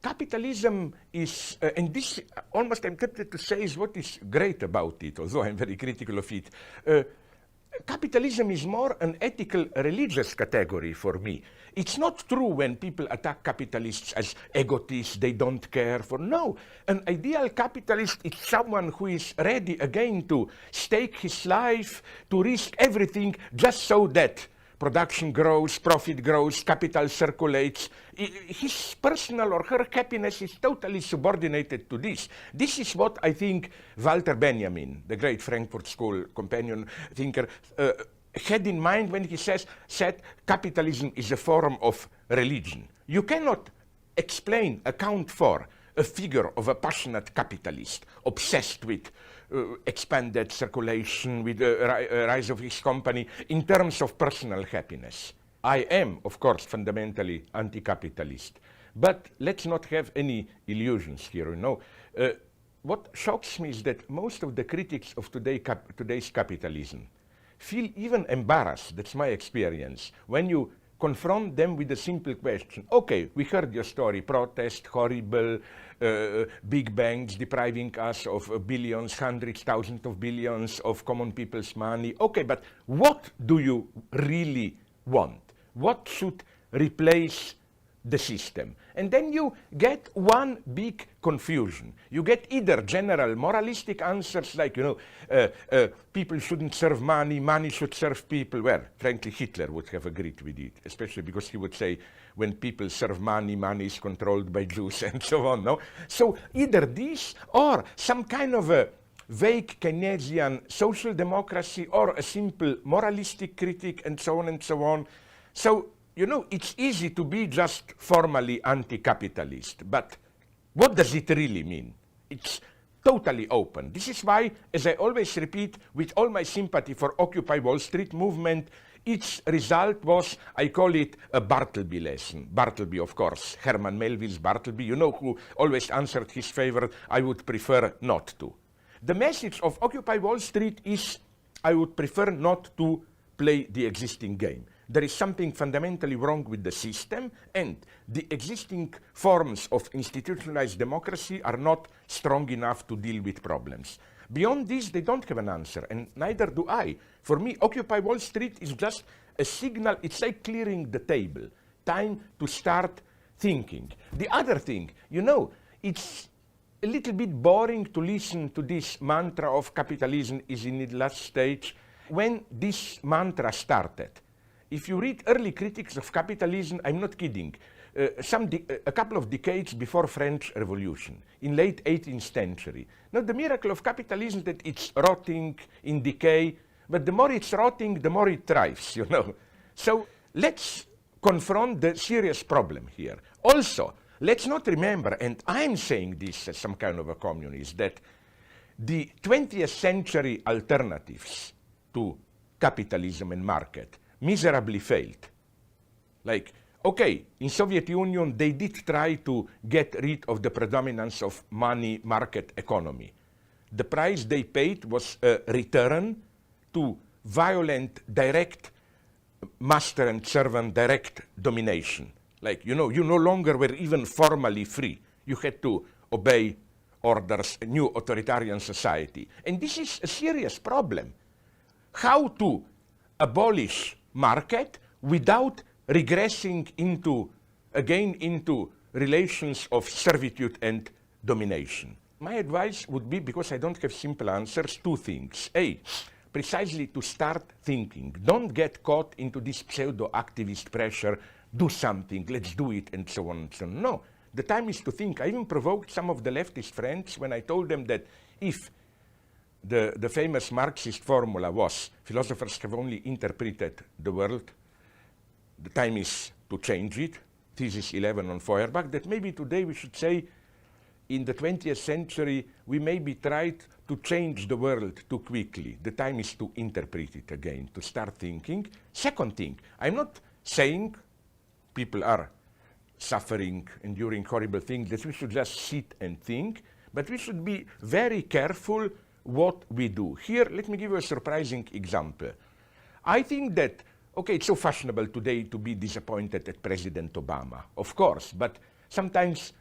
capitalism is, and this almost I'm tempted to say is what is great about it, although I'm very critical of it. Capitalism is more an ethical religious category for me. It's not true when people attack capitalists as egotists, they don't care for. No, an ideal capitalist is someone who is ready again to stake his life, to risk everything just so that production grows, profit grows, capital circulates. His personal or her happiness is totally subordinated to this. This is what I think Walter Benjamin, the great Frankfurt School companion thinker, had in mind when he said capitalism is a form of religion. You cannot account for a figure of a passionate capitalist obsessed with expanded circulation, with the rise of his company in terms of personal happiness. I am, of course, fundamentally anti-capitalist, but let's not have any illusions here, you know. What shocks me is that most of the critics of today's capitalism feel even embarrassed, that's my experience, when you confront them with a simple question. Okay, we heard your story, protest, horrible, big banks depriving us of billions, hundreds, thousands of billions of common people's money. Okay, but what do you really want? What should replace the system? And then you get one big confusion. You get either general moralistic answers like, you know, people shouldn't serve money, money should serve people. Well, frankly, Hitler would have agreed with it, especially because he would say when people serve money, money is controlled by Jews and so on. No? So either this or some kind of a vague Keynesian social democracy or a simple moralistic critic and so on and so on. So, you know, it's easy to be just formally anti-capitalist, but what does it really mean? It's totally open. This is why, as I always repeat, with all my sympathy for Occupy Wall Street movement, its result was, I call it a Bartleby lesson. Bartleby, of course, Herman Melville's Bartleby, you know, who always answered his favorite, I would prefer not to. The message of Occupy Wall Street is, I would prefer not to play the existing game. There is something fundamentally wrong with the system, and the existing forms of institutionalized democracy are not strong enough to deal with problems. Beyond this, they don't have an answer, and neither do I. For me, Occupy Wall Street is just a signal. It's like clearing the table. Time to start thinking. The other thing, you know, it's a little bit boring to listen to this mantra of capitalism is in its last stage. When this mantra started, if you read early critics of capitalism, I'm not kidding, a couple of decades before French Revolution, in late 18th century. Now the miracle of capitalism is that it's rotting, in decay, but the more it's rotting, the more it thrives, you know. So let's confront the serious problem here. Also, let's not remember, and I'm saying this as some kind of a communist, that the 20th century alternatives to capitalism and market miserably failed. Like, okay, in Soviet Union, they did try to get rid of the predominance of money market economy. The price they paid was a return to violent, direct master and servant direct domination. Like, you know, you no longer were even formally free. You had to obey orders, a new authoritarian society. And this is a serious problem. How to abolish market without regressing into relations of servitude and domination. My advice would be, because I don't have simple answers, two things. A, precisely to start thinking. Don't get caught into this pseudo-activist pressure, do something, let's do it, and so on and so on. No, the time is to think. I even provoked some of the leftist friends when I told them that if the famous Marxist formula was philosophers have only interpreted the world, the time is to change it, thesis 11 on Feuerbach, that maybe today we should say in the 20th century we maybe tried to change the world too quickly. The time is to interpret it again, to start thinking. Second thing, I'm not saying people are suffering, enduring horrible things, that we should just sit and think, but we should be very careful what we do. Here, let me give you a surprising example. I think that, okay, it's so fashionable today to be disappointed at President Obama, of course, but sometimes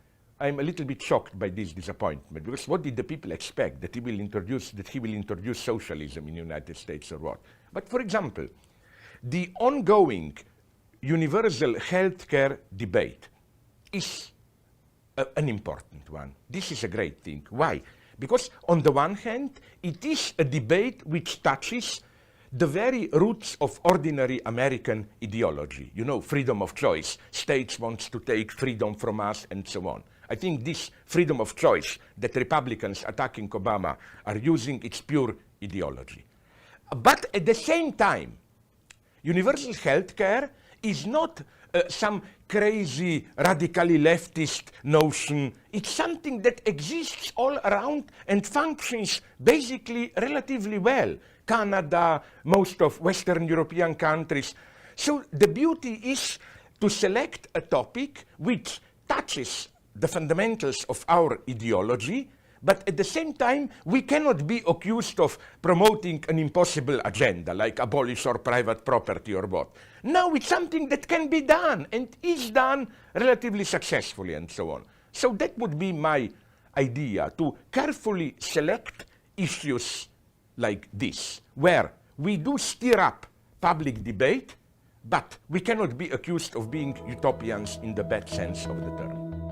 I'm a little bit shocked by this disappointment, because what did the people expect? That he will introduce socialism in the United States or what? But for example, the ongoing universal healthcare debate is an important one. This is a great thing. Why? Because on the one hand, it is a debate which touches the very roots of ordinary American ideology. You know, freedom of choice. States wants to take freedom from us and so on. I think this freedom of choice that Republicans attacking Obama are using, it's pure ideology. But at the same time, universal health care is not some crazy, radically leftist notion. It's something that exists all around and functions basically relatively well. Canada, most of Western European countries. So the beauty is to select a topic which touches the fundamentals of our ideology, but at the same time, we cannot be accused of promoting an impossible agenda, like abolish or private property or what. Now it's something that can be done and is done relatively successfully and so on. So that would be my idea, to carefully select issues like this, where we do stir up public debate, but we cannot be accused of being utopians in the bad sense of the term.